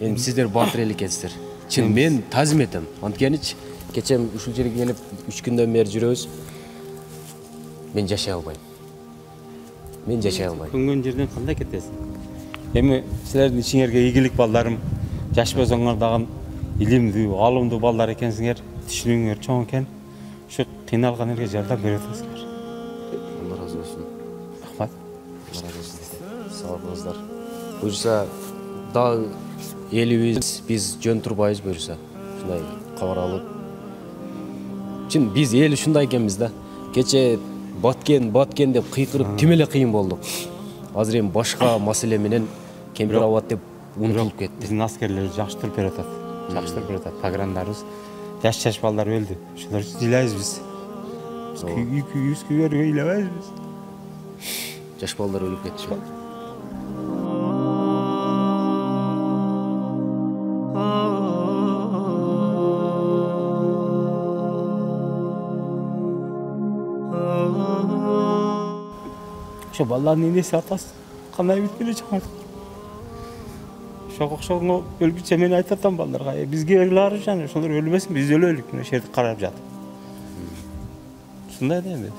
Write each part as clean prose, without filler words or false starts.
Эми сиздер батыр эл экенсиздер. Чын мен тазим этем. Анткеничи кечем ушул жерге келип 3 күндөн бери жүрөбүз. Мен жашай албайм. Мен жашай албайм. Көнгөн жерден кандай кетесиң? Эми силердин ичиңерге ийгилик балдарым, жаш болсоңор дагы илимдүү, алымдуу балдар экенсиңер, түшүнүүңөр чоң экен. Ушу кыйналган элге жардам берип атасыңар. Алла разы болсун. Рахмат. Алла разы болсун. Сау болуңуздар. Буюрса дагы элибиз биз жөн турбайбыз буюрса. Ушундай кабар алып. Чын биз эл ушундай экенбиз да. Кече баткен деп кыйкырып тим эле кыйын болдук. Азыр эми башка маселе менен кемпир абат деп унутулуп кетти. Биздин аскерлер жакшы туруп берип атат. Жакшы туруп берип атат. Пограндарыбыз жаш балдар өлдү. Ошолор ыйлайбыз биз. Yüz küverge ilemez biz. Жаш балдар өлүп кетти. Ошо балдардын энеси атасы кандай бүтүп эле чыгат. Ошого окшогон өлгүчө мен айтып атам балдарга, бизге ыйлар жана ошолор өлбөсүн, биз өлөлүк, мына жерди карап жатып. Ушундай да эми.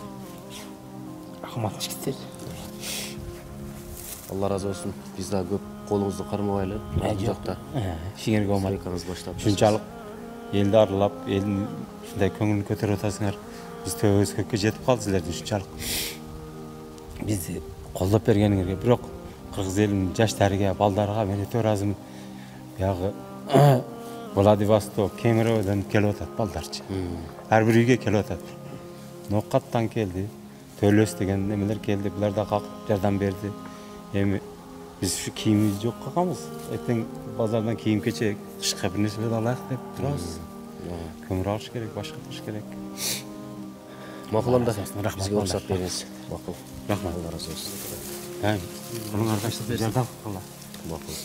Рахмат жигиттер. Алла разы болсун. Биз да көп колуңузду кармабайлы. Бул жакта. Ишиңерге болмай. Эканыңыз баштап. Ушунчалык элди аралап, элдин ушундай көңүлүн көтөрүп атасыңар. Биз төбөбүзгө жетип калды силердин ушунчалык. Бизди колдоп бергениңерге, бирок кыргыз элинин жаштарыга, балдарга мен өтө ыраазымын. Биягы Владивосток, Кемеровдон келип атат балдарчы. Ар бир үйгө келип атат. Нокаттан келди, Төлөс деген немелер келди, булар да калкып жардам берди. Эми биз ушу кийимибизди жок калганбыз. Эртең базардан кийим кече кышка бир нерсе алайык деп турабыз. Көмүр алыш керек, башка кылыш керек. Макул анда. Рахмат. Бизге уруксат бериңиз. Макул. Рахмат. Алла разы болсун. Колуңарга жардам кылгыла. Макул.